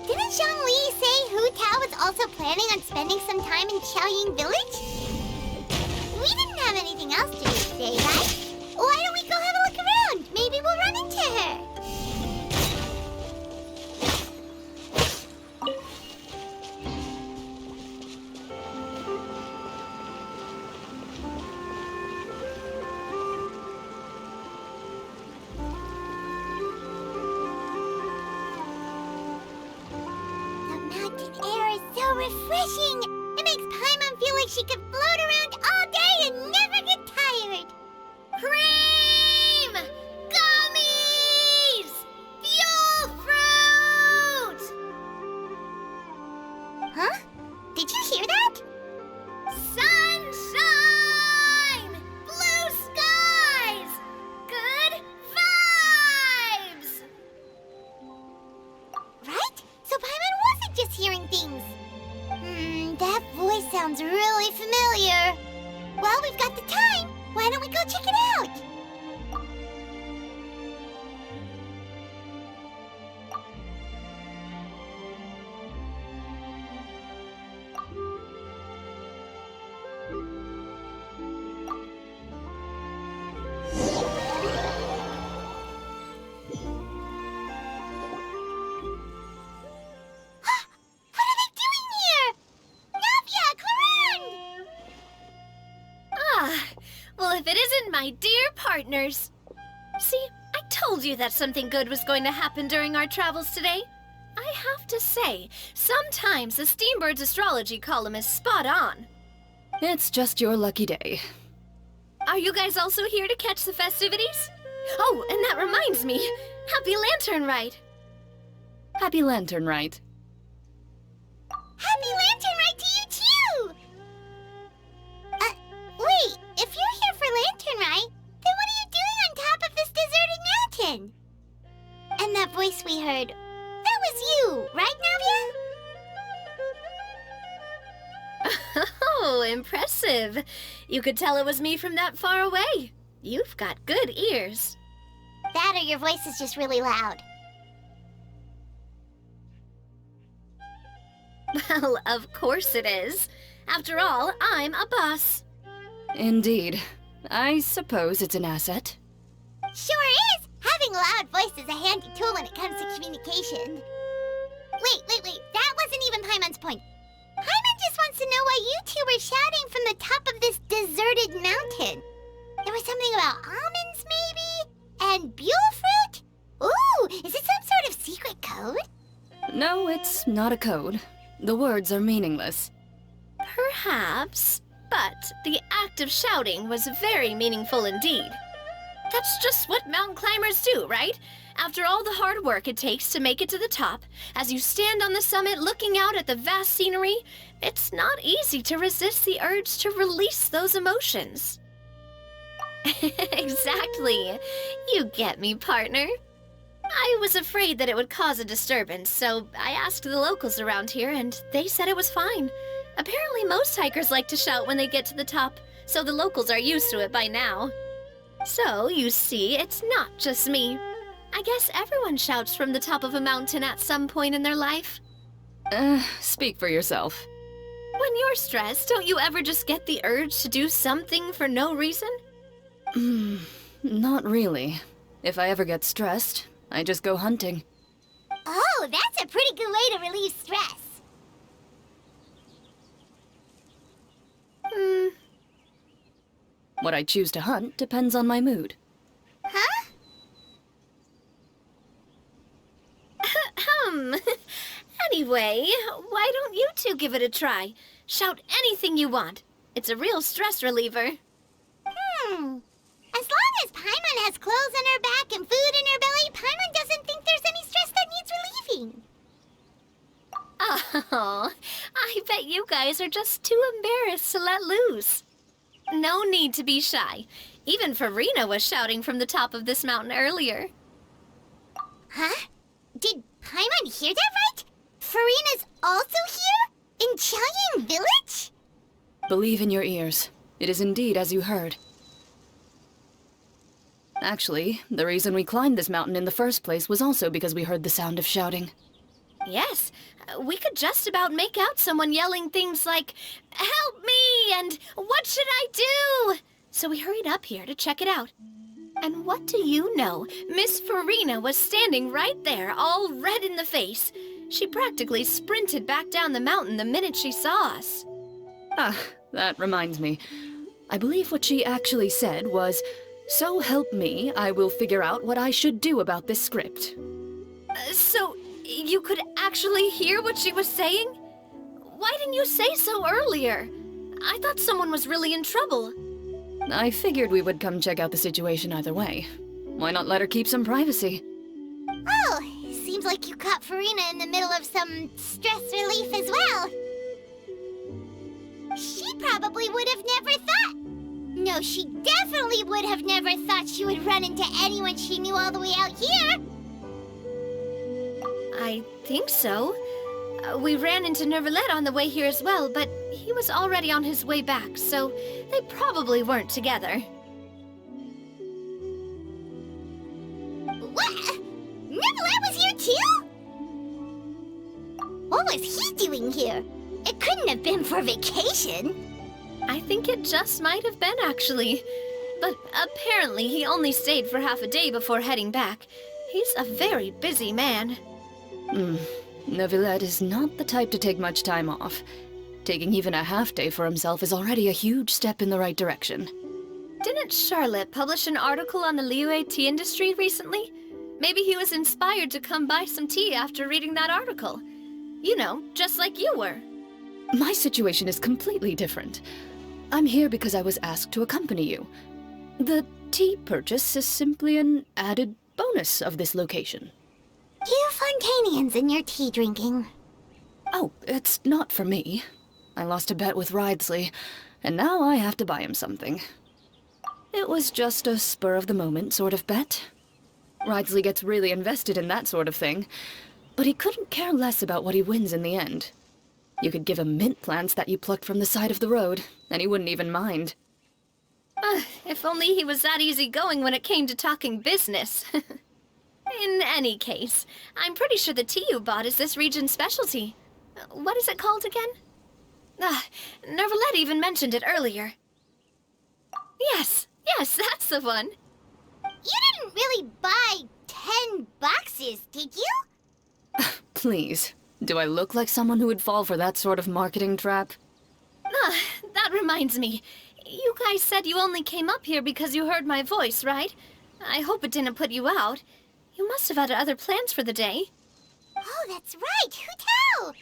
Didn't Zhongli say Hu Tao was also planning on spending some time in Qiaoying Village? We didn't have anything else to do today, right? Why don't we go have a look around? Maybe we'll run into her. Refreshing! It makes Paimon feel like she could float around all day and never get tired! Cream! Gummies! Fuel fruit! Huh? Did you hear that? Sunshine! Blue skies! Good vibes! Right? So Paimon wasn't just hearing things. That voice sounds really familiar. Well, we've got the time. Why don't we go check it out? Well, if it isn't my dear partners. See, I told you that something good was going to happen during our travels today. I have to say, sometimes the Steambird's astrology column is spot on. It's just your lucky day. Are you guys also here to catch the festivities? Oh, and that reminds me, Happy Lantern Rite! Happy Lantern Rite. Happy Lantern Rite to you too! Wait, if you're here for Lantern Rite, then what are you doing on top of this deserted mountain? And that voice we heard, that was you, right, Navia? Oh, impressive. You could tell it was me from that far away. You've got good ears. That or your voice is just really loud. Well, of course it is. After all, I'm a boss. Indeed. I suppose it's an asset. Sure is! Having a loud voice is a handy tool when it comes to communication. Wait. That wasn't even Paimon's point. Paimon just wants to know why you two were shouting from the top of this deserted mountain. There was something about almonds, maybe? And buell fruit? Ooh, is it some sort of secret code? No, it's not a code. The words are meaningless. Perhaps. But the act of shouting was very meaningful indeed. That's just what mountain climbers do, right? After all the hard work it takes to make it to the top, as you stand on the summit looking out at the vast scenery, it's not easy to resist the urge to release those emotions. Exactly. You get me, partner. I was afraid that it would cause a disturbance, so I asked the locals around here, and they said it was fine. Apparently most hikers like to shout when they get to the top, so the locals are used to it by now. So, you see, it's not just me. I guess everyone shouts from the top of a mountain at some point in their life. Speak for yourself. When you're stressed, don't you ever just get the urge to do something for no reason? Not really. If I ever get stressed, I just go hunting. Oh, that's a pretty good way to relieve stress. What I choose to hunt depends on my mood. Huh? Anyway, why don't you two give it a try? Shout anything you want. It's a real stress reliever. As long as Paimon has clothes on her back and food in her belly, Paimon doesn't think there's any stress that needs relieving. Oh, I bet you guys are just too embarrassed to let loose. No need to be shy. Even Farina was shouting from the top of this mountain earlier. Huh? Did Paimon hear that right? Farina's also here? In Qiaoying Village? Believe in your ears. It is indeed as you heard. Actually, the reason we climbed this mountain in the first place was also because we heard the sound of shouting. Yes, we could just about make out someone yelling things like, "Help me!" and "What should I do?" So we hurried up here to check it out. And what do you know? Miss Farina was standing right there, all red in the face. She practically sprinted back down the mountain the minute she saw us. Ah, that reminds me. I believe what she actually said was, "So help me, I will figure out what I should do about this script." So, you could actually hear what she was saying? Why didn't you say so earlier? I thought someone was really in trouble. I figured we would come check out the situation either way. Why not let her keep some privacy? Oh, seems like you caught Farina in the middle of some stress relief as well. She probably would have never thought. No, she definitely would have never thought she would run into anyone she knew all the way out here. I think so. We ran into Nervalet on the way here as well, but he was already on his way back, so they probably weren't together. What? Nervalet was here too? What was he doing here? It couldn't have been for vacation. I think it just might have been, actually. But apparently he only stayed for half a day before heading back. He's a very busy man. Neuvillette is not the type to take much time off. Taking even a half day for himself is already a huge step in the right direction. Didn't Charlotte publish an article on the Liyue tea industry recently? Maybe he was inspired to come buy some tea after reading that article. You know, just like you were. My situation is completely different. I'm here because I was asked to accompany you. The tea purchase is simply an added bonus of this location. You Fontanians and your tea drinking. Oh, it's not for me. I lost a bet with Ridesley, and now I have to buy him something. It was just a spur-of-the-moment sort of bet. Ridesley gets really invested in that sort of thing, but he couldn't care less about what he wins in the end. You could give him mint plants that you plucked from the side of the road, and he wouldn't even mind. If only he was that easygoing when it came to talking business. In any case, I'm pretty sure the tea you bought is this region's specialty. What is it called again? Nervalet even mentioned it earlier. Yes, that's the one. You didn't really buy 10 boxes, did you? Please, do I look like someone who would fall for that sort of marketing trap? That reminds me. You guys said you only came up here because you heard my voice, right? I hope it didn't put you out. You must have had other plans for the day. Oh, that's right. Who knew?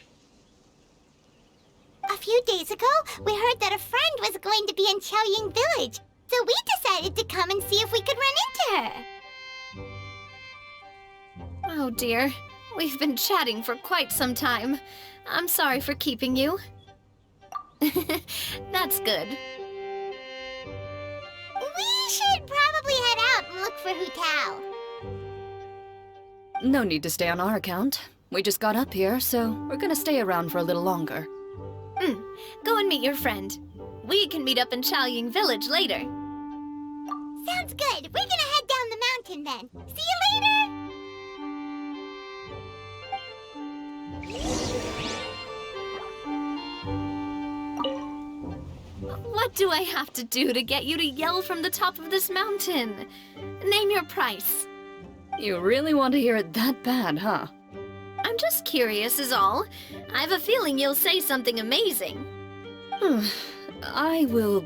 A few days ago, we heard that a friend was going to be in Qiaoying Village, so we decided to come and see if we could run into her. Oh dear. We've been chatting for quite some time. I'm sorry for keeping you. That's good. We should probably head out and look for Hu Tao. No need to stay on our account. We just got up here, so we're gonna stay around for a little longer. Go and meet your friend. We can meet up in Qiaoying Village later. Sounds good. We're gonna head down the mountain then. See you later! What do I have to do to get you to yell from the top of this mountain? Name your price. You really want to hear it that bad, huh? I'm just curious is all. I have a feeling you'll say something amazing. I will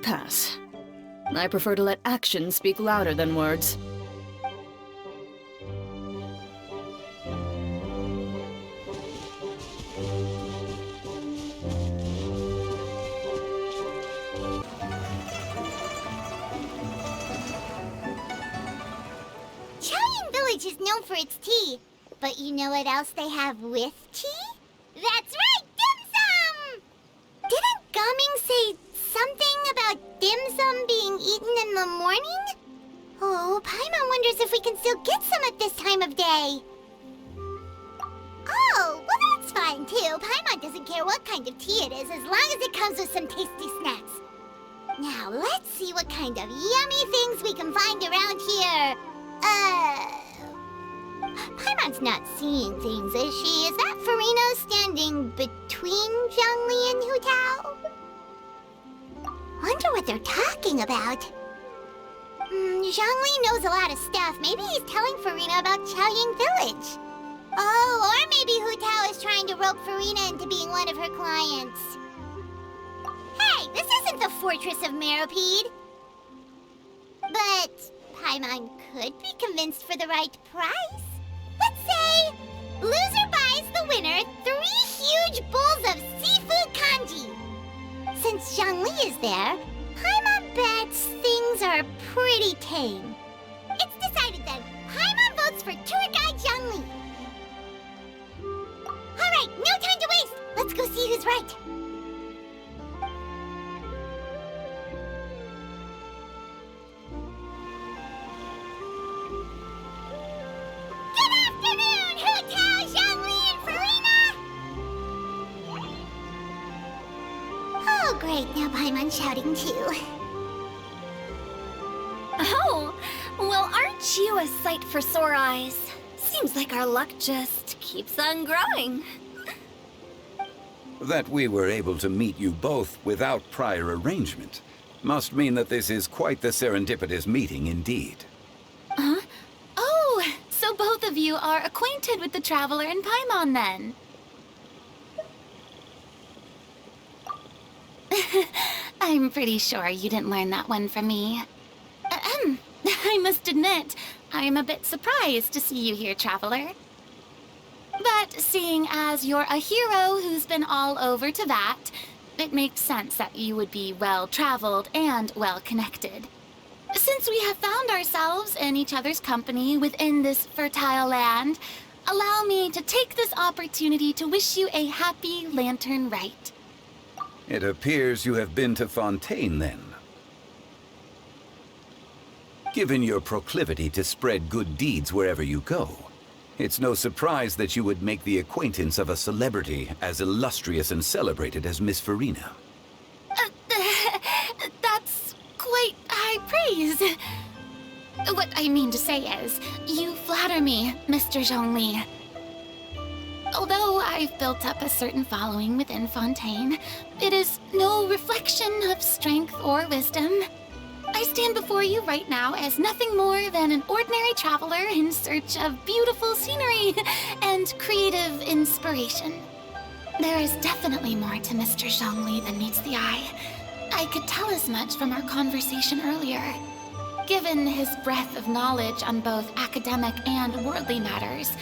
pass. I prefer to let actions speak louder than words. Qiaoying Village is known for its tea. But you know what else they have with tea? That's right, dim sum! Didn't Gaming say something about dim sum being eaten in the morning? Oh, Paimon wonders if we can still get some at this time of day. Oh, well that's fine too. Paimon doesn't care what kind of tea it is as long as it comes with some tasty snacks. Now, let's see what kind of yummy things we can find around here. Paimon, Paimon's not seeing things, is she? Is that Farina standing between Zhongli and Hu Tao? Wonder what they're talking about. Zhongli knows a lot of stuff. Maybe he's telling Farina about Qiaoying Village. Oh, or maybe Hu Tao is trying to rope Farina into being one of her clients. Hey, this isn't the Fortress of Meropide. But Paimon could be convinced for the right price. Let's say loser buys the winner 3 huge bowls of seafood kanji. Since Zhongli is there, Paimon bets things are pretty tame. It's decided then. Paimon votes for tour guide Zhongli. Alright, no time to waste. Let's go see who's right. Good afternoon, Hu Tao, Zhongli, and Farina! Oh, great. Now Paimon's shouting too. Oh, well, aren't you a sight for sore eyes? Seems like our luck just keeps on growing. That we were able to meet you both without prior arrangement must mean that this is quite the serendipitous meeting indeed. Huh? Oh, so both of you are acquainted with the Traveler and Paimon then? I'm pretty sure you didn't learn that one from me. I must admit, I am a bit surprised to see you here, Traveler. But seeing as you're a hero who's been all over to that, it makes sense that you would be well-traveled and well-connected. Since we have found ourselves in each other's company within this fertile land, allow me to take this opportunity to wish you a happy lantern rite. It appears you have been to Fontaine then. Given your proclivity to spread good deeds wherever you go, it's no surprise that you would make the acquaintance of a celebrity as illustrious and celebrated as Miss Farina. That's quite high praise. What I mean to say is, you flatter me, Mr. Zhongli. Although I've built up a certain following within Fontaine, it is no reflection of strength or wisdom. I stand before you right now as nothing more than an ordinary traveler in search of beautiful scenery and creative inspiration. There is definitely more to Mr. Zhongli than meets the eye. I could tell as much from our conversation earlier. Given his breadth of knowledge on both academic and worldly matters,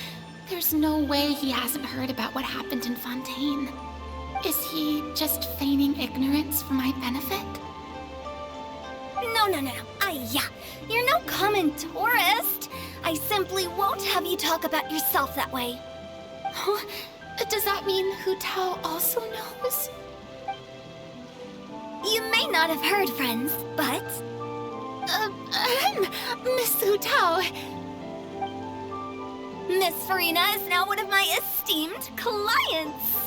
there's no way he hasn't heard about what happened in Fontaine. Is he just feigning ignorance for my benefit? No. You're no common tourist. I simply won't have you talk about yourself that way. Huh? Does that mean Hu Tao also knows? You may not have heard, friends, but... Miss Hu Tao. Miss Farina is now one of my esteemed clients.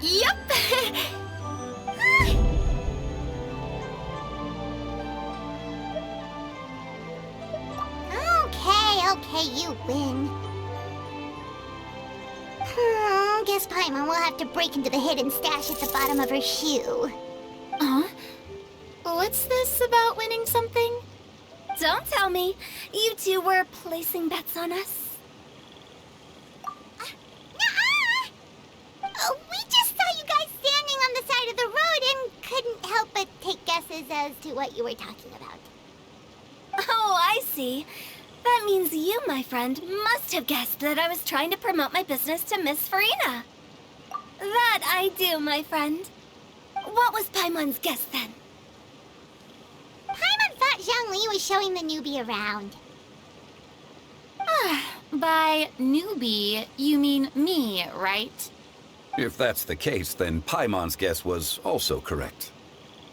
Yep. Okay, you win. Guess Paimon will have to break into the hidden stash at the bottom of her shoe. What's this about winning something? Don't tell me. You two were placing bets on us. We just saw you guys standing on the side of the road and couldn't help but take guesses as to what you were talking about. Oh, I see. That means you, my friend, must have guessed that I was trying to promote my business to Miss Farina. That I do, my friend. What was Paimon's guess then? Paimon thought Zhongli was showing the newbie around. By newbie, you mean me, right? If that's the case, then Paimon's guess was also correct.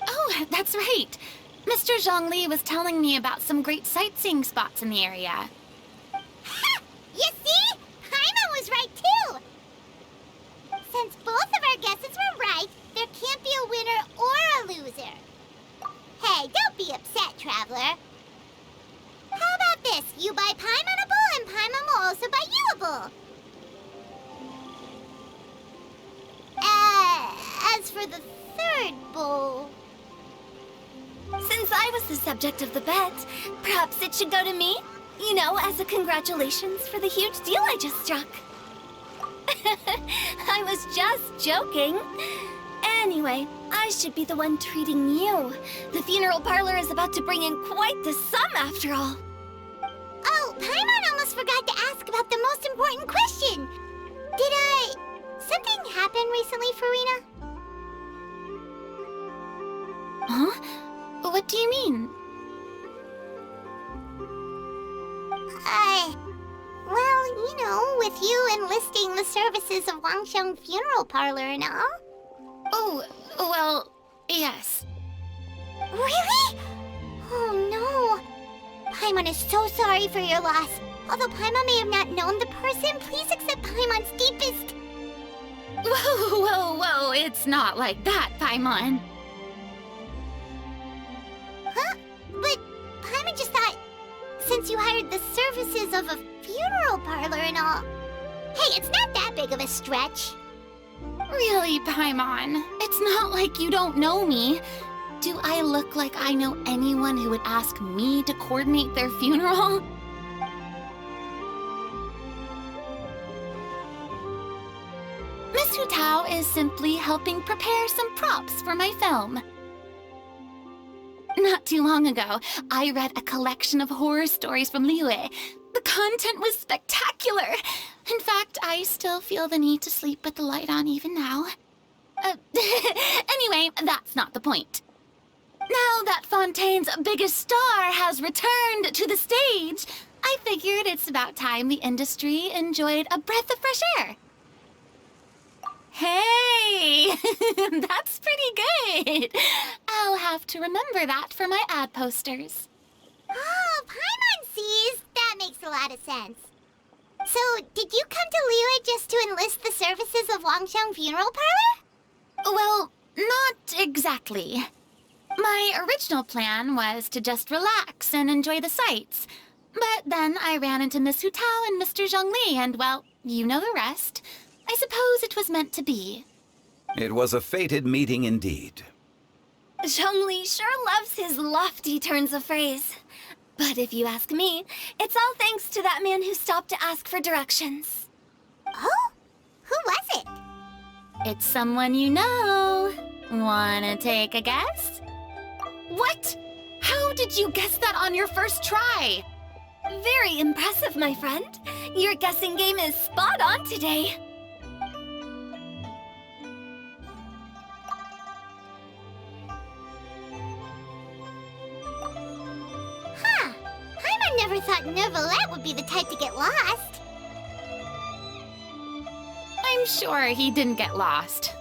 Oh, that's right. Mr. Zhongli was telling me about some great sightseeing spots in the area. Ha! You see? Paimon was right too! Since both of our guesses were right, there can't be a winner or a loser. Hey, don't be upset, Traveler. How about Oh. As for the third bowl... Since I was the subject of the bet, perhaps it should go to me? You know, as a congratulations for the huge deal I just struck. I was just joking. Anyway, I should be the one treating you. The funeral parlor is about to bring in quite the sum after all. Oh, Paimon almost forgot to ask about the most important question. Something happen recently, Furina? Huh? What do you mean? Well, you know, with you enlisting the services of Wangsheng Funeral Parlor and all. Oh, well, yes. Really? Oh no. Paimon is so sorry for your loss. Although Paimon may have not known the person, please accept Paimon's deepest... Whoa, it's not like that, Paimon. Huh? But Paimon just thought, since you hired the services of a funeral parlor and all... Hey, it's not that big of a stretch. Really, Paimon? It's not like you don't know me. Do I look like I know anyone who would ask me to coordinate their funeral? Miss Hu Tao is simply helping prepare some props for my film. Not too long ago, I read a collection of horror stories from Liyue. The content was spectacular. In fact, I still feel the need to sleep with the light on even now. Anyway, that's not the point. Now that Fontaine's biggest star has returned to the stage, I figured it's about time the industry enjoyed a breath of fresh air. Hey, that's pretty good. I'll have to remember that for my ad posters. Oh, Paimon sees. That makes a lot of sense. So, did you come to Liyue just to enlist the services of Wangsheng Funeral Parlor? Well, not exactly. My original plan was to just relax and enjoy the sights. But then I ran into Miss Hu Tao and Mr. Zhongli, and well, you know the rest. I suppose it was meant to be. It was a fated meeting indeed. Zhongli sure loves his lofty turns of phrase. But if you ask me, it's all thanks to that man who stopped to ask for directions. Oh? Who was it? It's someone you know. Wanna take a guess? What? How did you guess that on your first try? Very impressive, my friend. Your guessing game is spot on today. Huh. Paimon never thought Neuvillette would be the type to get lost. I'm sure he didn't get lost.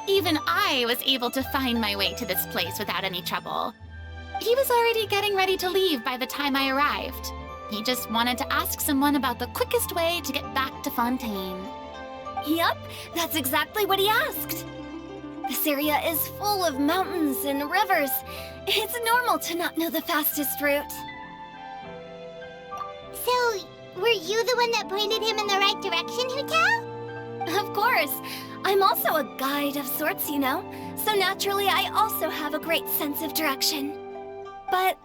Even I was able to find my way to this place without any trouble. He was already getting ready to leave by the time I arrived. He just wanted to ask someone about the quickest way to get back to Fontaine. Yup, that's exactly what he asked. This area is full of mountains and rivers. It's normal to not know the fastest route. So, were you the one that pointed him in the right direction, Hu Tao? Of course. I'm also a guide of sorts, you know. So naturally, I also have a great sense of direction. But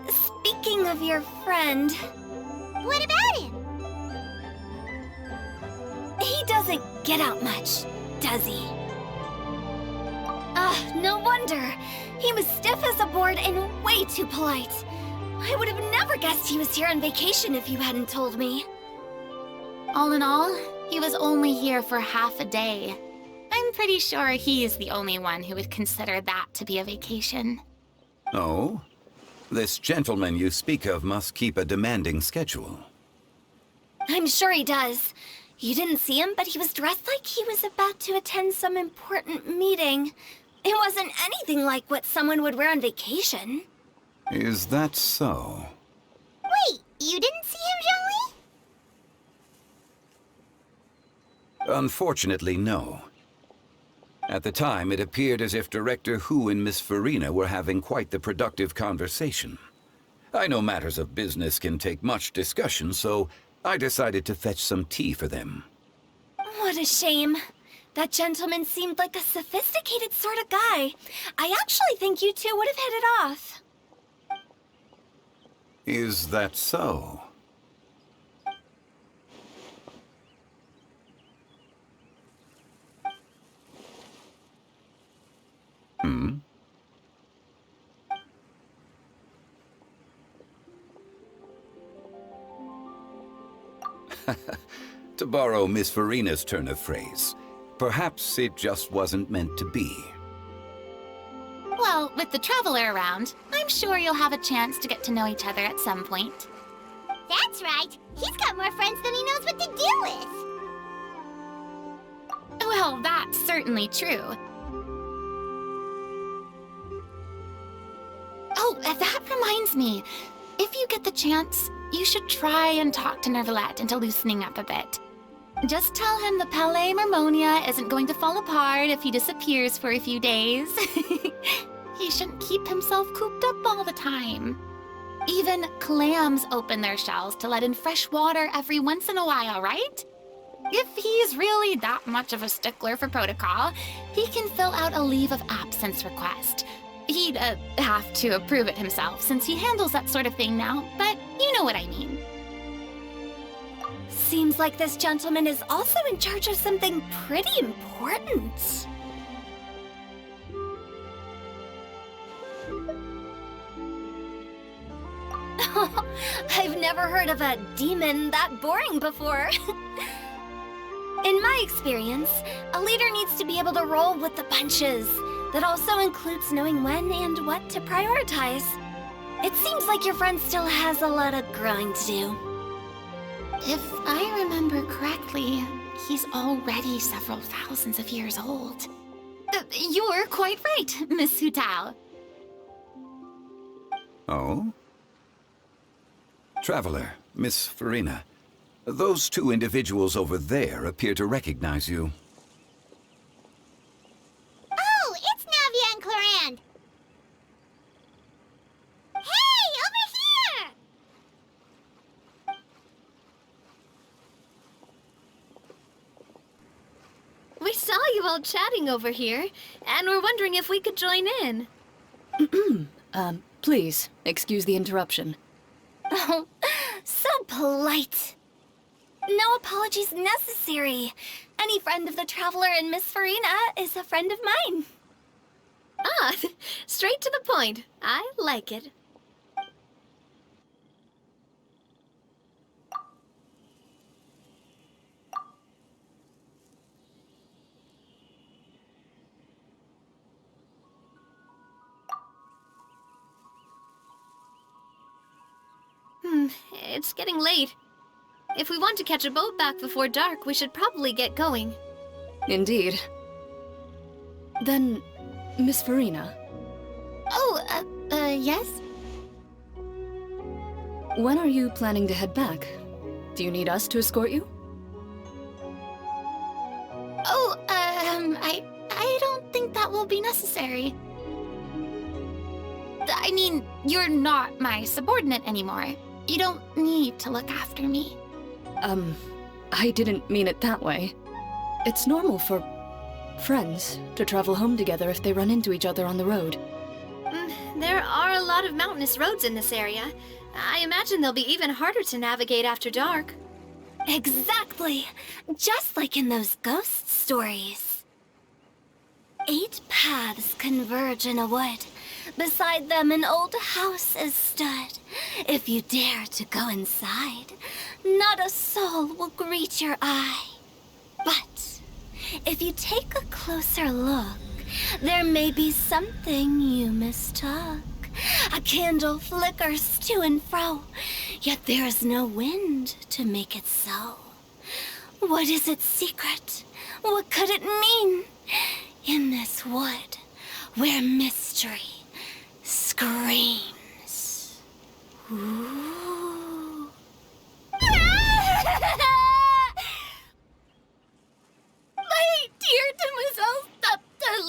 speaking of your friend... What about him? He doesn't get out much, does he? Ah, no wonder. He was stiff as a board and way too polite. I would have never guessed he was here on vacation if you hadn't told me. All in all, he was only here for half a day. I'm pretty sure he's the only one who would consider that to be a vacation. Oh? This gentleman you speak of must keep a demanding schedule. I'm sure he does. You didn't see him, but he was dressed like he was about to attend some important meeting. It wasn't anything like what someone would wear on vacation. Is that so? Wait, you didn't see him, Zhongli? Unfortunately, no. At the time, it appeared as if Director Hu and Miss Furina were having quite the productive conversation. I know matters of business can take much discussion, so I decided to fetch some tea for them. What a shame. That gentleman seemed like a sophisticated sort of guy. I actually think you two would have hit it off. Is that so? To borrow Miss Farina's turn of phrase, perhaps it just wasn't meant to be. Well, with the Traveler around, I'm sure you'll have a chance to get to know each other at some point. That's right. He's got more friends than he knows what to do with. Well, that's certainly true. Oh, that reminds me. If you get the chance, you should try and talk to Nervalette into loosening up a bit. Just tell him the Palais Mermonia isn't going to fall apart if he disappears for a few days. He shouldn't keep himself cooped up all the time. Even clams open their shells to let in fresh water every once in a while, right? If he's really that much of a stickler for protocol, he can fill out a leave of absence request. He'd have to approve it himself since he handles that sort of thing now, but you know what I mean. Seems like this gentleman is also in charge of something pretty important. I've never heard of a demon that boring before. In my experience, a leader needs to be able to roll with the punches. That also includes knowing when and what to prioritize. It seems like your friend still has a lot of growing to do. If I remember correctly, he's already several thousands of years old. You're quite right, Miss Hutao. Oh? Traveler, Miss Farina, those two individuals over there appear to recognize you. Oh, it's Navia and Clorand. Hey, over here! We saw you all chatting over here, and we're wondering if we could join in. Please, excuse the interruption. Oh, so polite. No apologies necessary. Any friend of the Traveler and Miss Farina is a friend of mine. Ah, straight to the point. I like it. It's getting late. If we want to catch a boat back before dark, we should probably get going. Indeed. Then, Miss Farina, Oh, yes? when are you planning to head back? Do you need us to escort you? Oh, I don't think that will be necessary. I mean, you're not my subordinate anymore. You don't need to look after me. I didn't mean it that way. It's normal for friends to travel home together if they run into each other on the road. There are a lot of mountainous roads in this area. I imagine they'll be even harder to navigate after dark. Exactly. Just like in those ghost stories. 8 paths converge in a wood. Beside them an old house is stood. If you dare to go inside, not a soul will greet your eye. But if you take a closer look, there may be something you mistook. A candle flickers to and fro, yet there is no wind to make it so. What is its secret? What could it mean? In this wood, where mystery screams. Ooh. My dear demoiselles,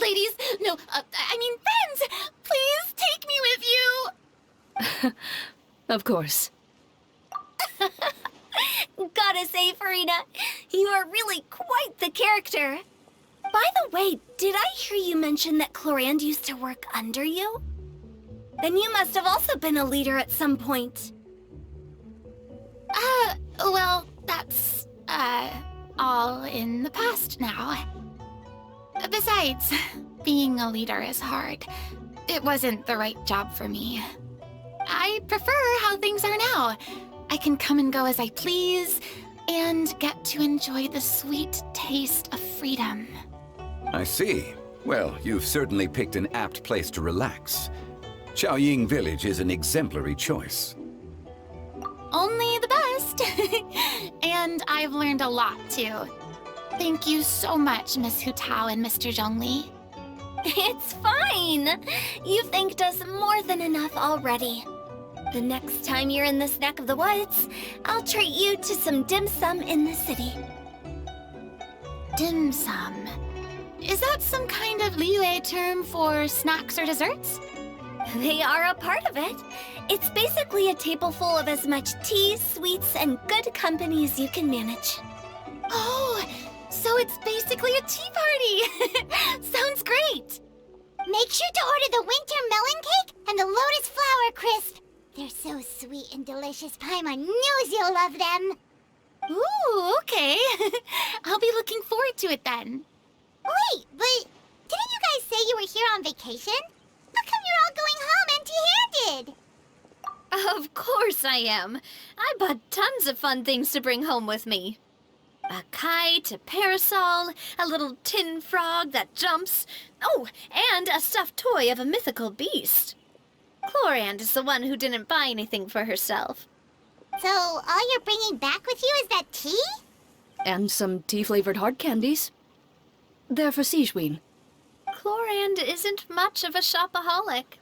ladies, no, I mean friends, please take me with you. Of course. gotta say, Farina, you are really quite the character. By the way, did I hear you mention that Clorand used to work under you? Then you must have also been a leader at some point. Well, that's, all in the past now. Besides, being a leader is hard. It wasn't the right job for me. I prefer how things are now. I can come and go as I please, and get to enjoy the sweet taste of freedom. I see. Well, you've certainly picked an apt place to relax. Qiaoying Village is an exemplary choice. Only the best! And I've learned a lot, too. Thank you so much, Miss Hu Tao and Mr. Zhongli. It's fine. You thanked us more than enough already. The next time you're in this neck of the woods, I'll treat you to some dim sum in the city. Dim sum. Is that some kind of Liyue term for snacks or desserts? They are a part of it. It's basically a table full of as much tea, sweets, and good company as you can manage. Oh, so it's basically a tea party! Sounds great! Make sure to order the winter melon cake and the lotus flower crisp. They're so sweet and delicious. Paimon knows you'll love them. Ooh, okay. I'll be looking forward to it then. Wait, but didn't you guys say you were here on vacation? How come you're all going home empty-handed? Of course I am. I bought tons of fun things to bring home with me. A kite, a parasol, a little tin frog that jumps. Oh, and a stuffed toy of a mythical beast. Clorand is the one who didn't buy anything for herself. So all you're bringing back with you is that tea? And some tea-flavored hard candies. They're for Sijwin. Clorand isn't much of a shopaholic.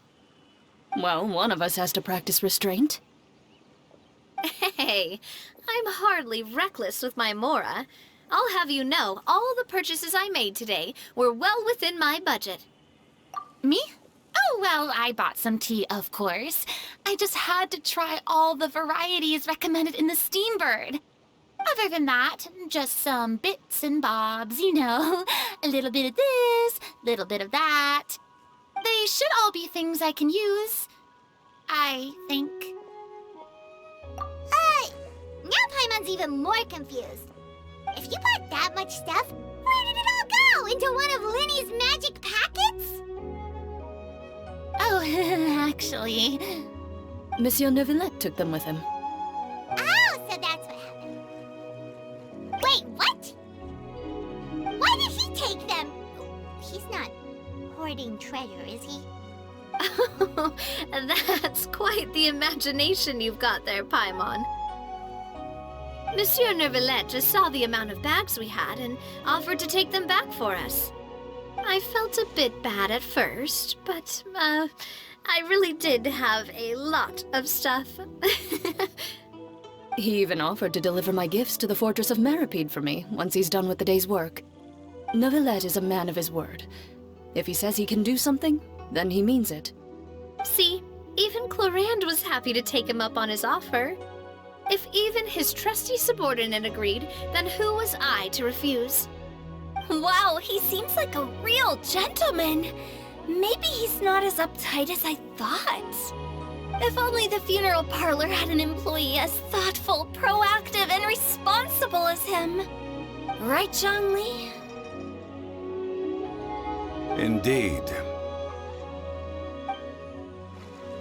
Well, one of us has to practice restraint. Hey, I'm hardly reckless with my Mora. I'll have you know, all the purchases I made today were well within my budget. Me? Oh, well, I bought some tea, of course. I just had to try all the varieties recommended in the Steambird. Other than that, just some bits and bobs, you know. A little bit of this, little bit of that. They should all be things I can use, I think. Now Paimon's even more confused. If you bought that much stuff, where did it all go? Into one of Linny's magic packets? Oh, actually... Monsieur Neuvillette took them with him. Oh, so that's what happened. Wait, what? Why did he take them? He's not hoarding treasure, is he? That's quite the imagination you've got there, Paimon. Monsieur Neuvillette just saw the amount of bags we had and offered to take them back for us. I felt a bit bad at first, but, I really did have a lot of stuff. He even offered to deliver my gifts to the Fortress of Meripede for me once he's done with the day's work. Neuvillette is a man of his word. If he says he can do something, then he means it. See, even Clorand was happy to take him up on his offer. If even his trusty subordinate agreed, then who was I to refuse? Wow, he seems like a real gentleman. Maybe he's not as uptight as I thought. If only the funeral parlor had an employee as thoughtful, proactive, and responsible as him. Right, Zhongli? Indeed.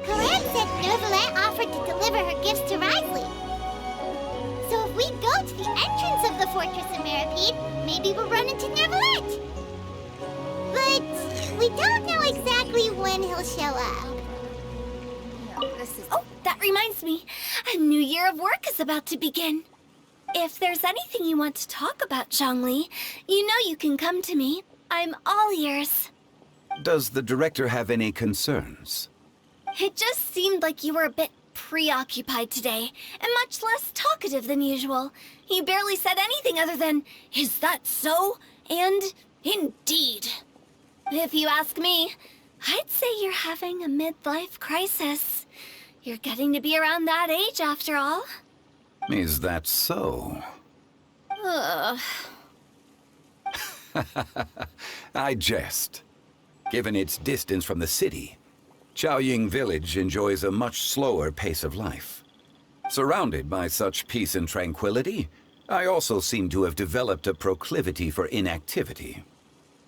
Clorand said Neuvillette offered to deliver her gifts to Risley. So if we go to the entrance of the Fortress of Meripede, maybe we'll run into Neuvillette. But we don't know exactly when he'll show up. Oh, that reminds me. A new year of work is about to begin. If there's anything you want to talk about, Zhongli, you know you can come to me. I'm all ears. Does the director have any concerns? It just seemed like you were a bit preoccupied today, and much less talkative than usual. You barely said anything other than, "Is that so?" and "Indeed." If you ask me, I'd say you're having a midlife crisis. You're getting to be around that age after all. Is that so? Ugh. I jest. Given its distance from the city, Qiaoying Village enjoys a much slower pace of life. Surrounded by such peace and tranquility, I also seem to have developed a proclivity for inactivity.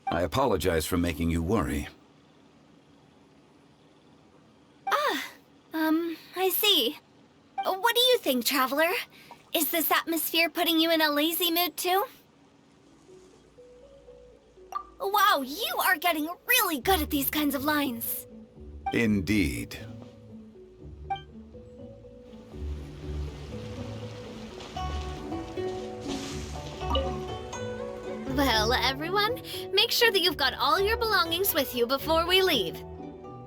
I apologize for making you worry. I see. What do you think, Traveler? Is this atmosphere putting you in a lazy mood too? Wow, you are getting really good at these kinds of lines. Indeed. Well, everyone, make sure that you've got all your belongings with you before we leave.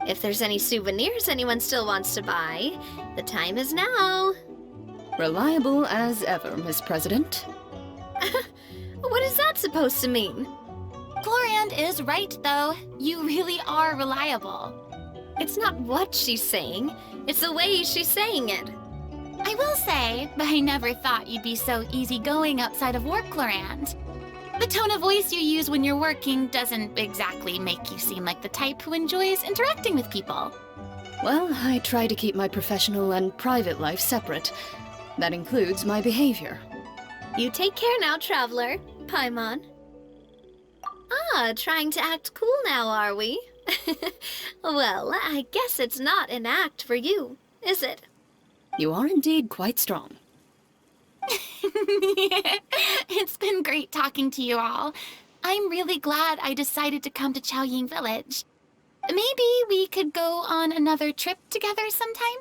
If there's any souvenirs anyone still wants to buy, the time is now. Reliable as ever, Miss President. What is that supposed to mean? Chlorand is right, though. You really are reliable. It's not what she's saying, it's the way she's saying it. I will say, but I never thought you'd be so easygoing outside of work, Chlorand. The tone of voice you use when you're working doesn't exactly make you seem like the type who enjoys interacting with people. Well, I try to keep my professional and private life separate. That includes my behavior. You take care now, Traveler. Paimon. Ah, trying to act cool now, are we? Well, I guess it's not an act for you, is it? You are indeed quite strong. It's been great talking to you all. I'm really glad I decided to come to Qiaoying Village. Maybe we could go on another trip together sometime?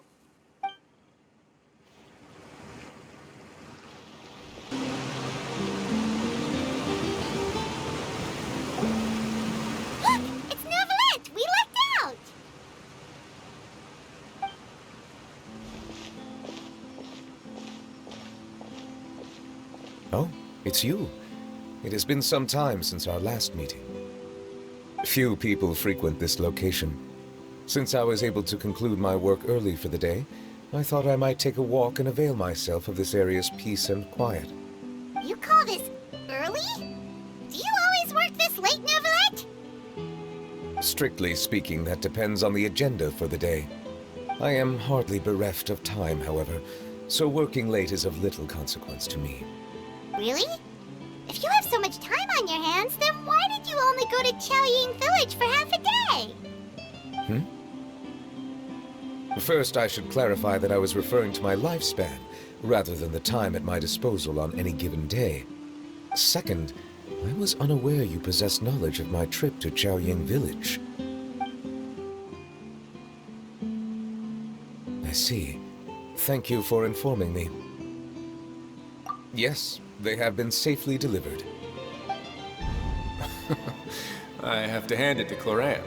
Look! It's Neuvillette! We lucked out! Oh, it's you. It has been some time since our last meeting. Few people frequent this location. Since I was able to conclude my work early for the day, I thought I might take a walk and avail myself of this area's peace and quiet. You call this early? Do you always work this late, Neuvillette? Strictly speaking, that depends on the agenda for the day. I am hardly bereft of time, however, so working late is of little consequence to me. Really? If you have so much time on your hands, then why did you only go to Qiaoying Village for half a day? First, I should clarify that I was referring to my lifespan, rather than the time at my disposal on any given day. Second, I was unaware you possessed knowledge of my trip to Qiaoying Village. I see. Thank you for informing me. Yes, they have been safely delivered. I have to hand it to Chlorand.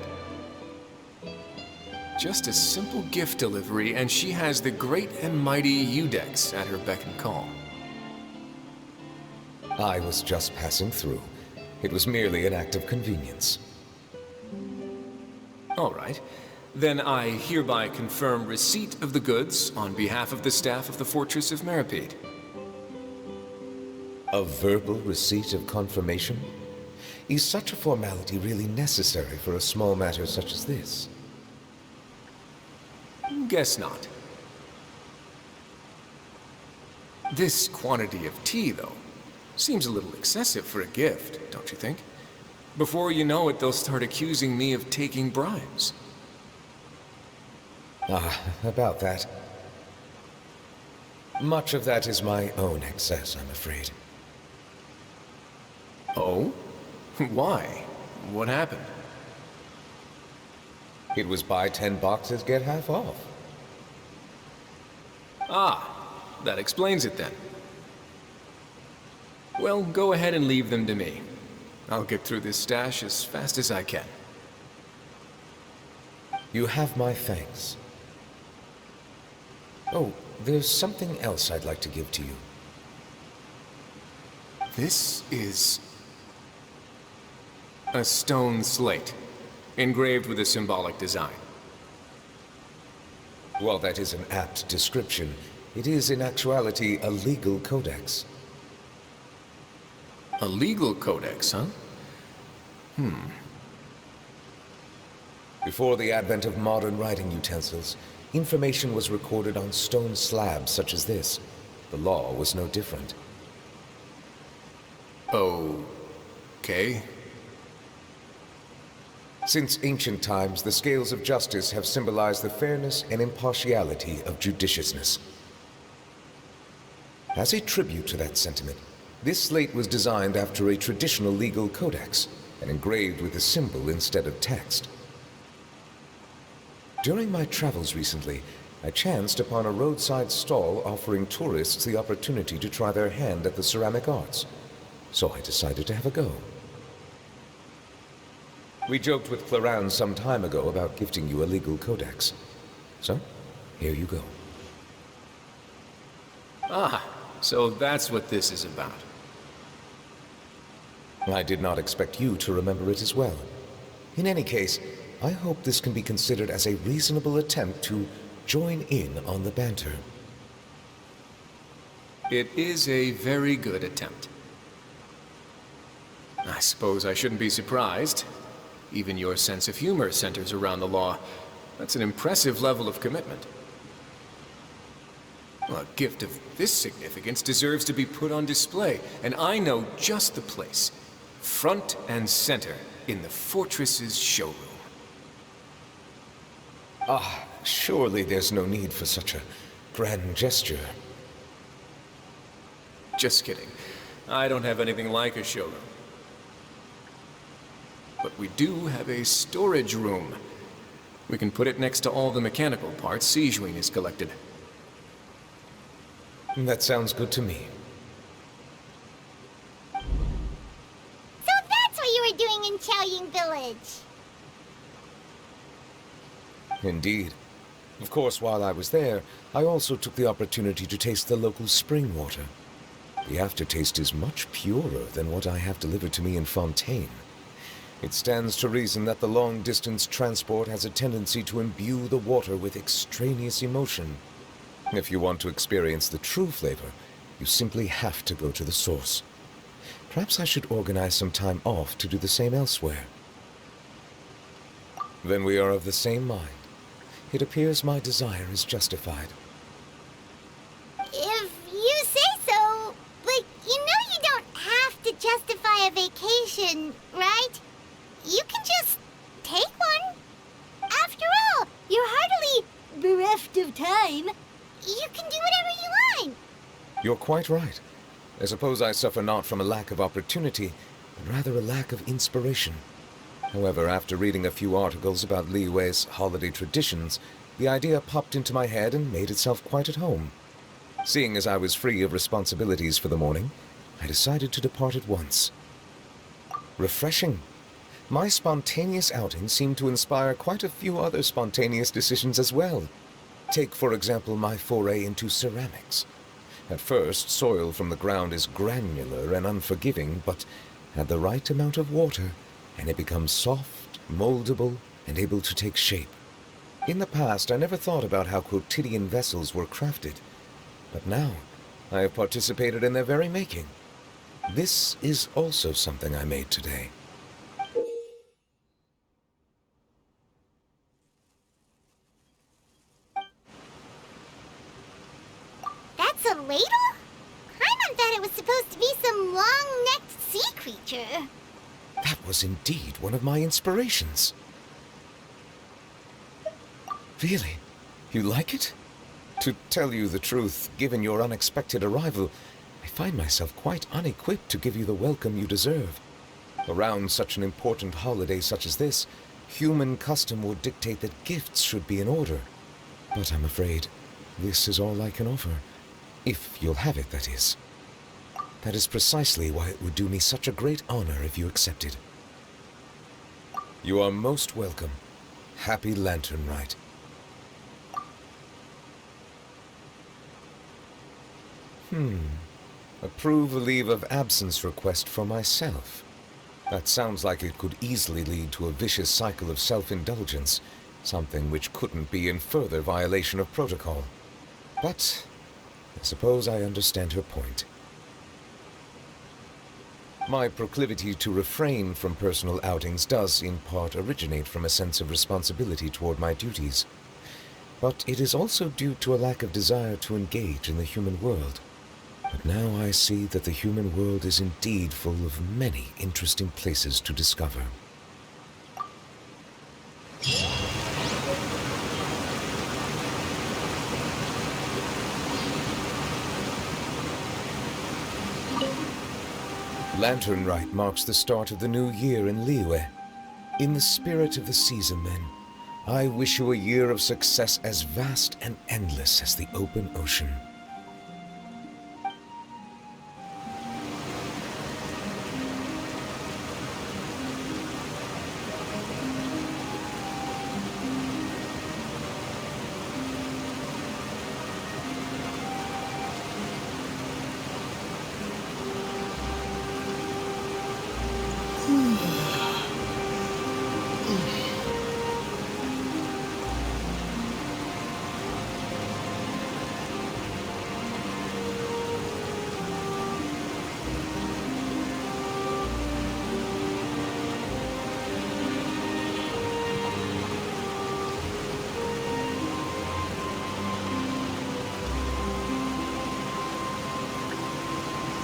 Just a simple gift delivery, and she has the great and mighty Udex at her beck and call. I was just passing through. It was merely an act of convenience. All right. Then I hereby confirm receipt of the goods on behalf of the staff of the Fortress of Meripede. A verbal receipt of confirmation? Is such a formality really necessary for a small matter such as this? Guess not. This quantity of tea, though, seems a little excessive for a gift, don't you think? Before you know it, they'll start accusing me of taking bribes. Ah, about that. Much of that is my own excess, I'm afraid. Oh? Why? What happened? It was buy 10 boxes, get half off. Ah, that explains it then. Well, go ahead and leave them to me. I'll get through this stash as fast as I can. You have my thanks. Oh, there's something else I'd like to give to you. This is a stone slate, engraved with a symbolic design. While that is an apt description, it is in actuality a legal codex. A legal codex, huh? Before the advent of modern writing utensils, information was recorded on stone slabs such as this. The law was no different. Okay. Since ancient times, the scales of justice have symbolized the fairness and impartiality of judiciousness. As a tribute to that sentiment, this slate was designed after a traditional legal codex and engraved with a symbol instead of text. During my travels recently, I chanced upon a roadside stall offering tourists the opportunity to try their hand at the ceramic arts, so I decided to have a go. We joked with Clarence some time ago about gifting you a legal codex. So, here you go. Ah, so that's what this is about. I did not expect you to remember it as well. In any case, I hope this can be considered as a reasonable attempt to join in on the banter. It is a very good attempt. I suppose I shouldn't be surprised. Even your sense of humor centers around the law. That's an impressive level of commitment. Well, a gift of this significance deserves to be put on display, and I know just the place. Front and center in the fortress's showroom. Ah, surely there's no need for such a grand gesture. Just kidding. I don't have anything like a showroom. But we do have a storage room. We can put it next to all the mechanical parts Sijouin has collected. That sounds good to me. So that's what you were doing in Qiaoying Village. Indeed. Of course, while I was there, I also took the opportunity to taste the local spring water. The aftertaste is much purer than what I have delivered to me in Fontaine. It stands to reason that the long-distance transport has a tendency to imbue the water with extraneous emotion. If you want to experience the true flavor, you simply have to go to the source. Perhaps I should organize some time off to do the same elsewhere. Then we are of the same mind. It appears my desire is justified. If you say so, but you know you don't have to justify a vacation, right? You can just take one. After all, you're hardly bereft of time. You can do whatever you want. You're quite right. I suppose I suffer not from a lack of opportunity, but rather a lack of inspiration. However, after reading a few articles about Li Wei's holiday traditions, the idea popped into my head and made itself quite at home. Seeing as I was free of responsibilities for the morning, I decided to depart at once. Refreshing. My spontaneous outing seemed to inspire quite a few other spontaneous decisions as well. Take, for example, my foray into ceramics. At first, soil from the ground is granular and unforgiving, but add the right amount of water, and it becomes soft, moldable, and able to take shape. In the past, I never thought about how quotidian vessels were crafted, but now I have participated in their very making. This is also something I made today. That's a ladle? Paimon thought it was supposed to be some long-necked sea creature. That was indeed one of my inspirations. Really? You like it? To tell you the truth, given your unexpected arrival, I find myself quite unequipped to give you the welcome you deserve. Around such an important holiday such as this, human custom would dictate that gifts should be in order. But I'm afraid this is all I can offer. If you'll have it, that is. That is precisely why it would do me such a great honor if you accepted. You are most welcome. Happy Lantern Rite. Approve a leave of absence request for myself. That sounds like it could easily lead to a vicious cycle of self-indulgence, something which couldn't be in further violation of protocol. But I suppose I understand her point. My proclivity to refrain from personal outings does in part originate from a sense of responsibility toward my duties. But it is also due to a lack of desire to engage in the human world. But now I see that the human world is indeed full of many interesting places to discover. Lantern Rite marks the start of the new year in Liyue. In the spirit of the season, then, I wish you a year of success as vast and endless as the open ocean.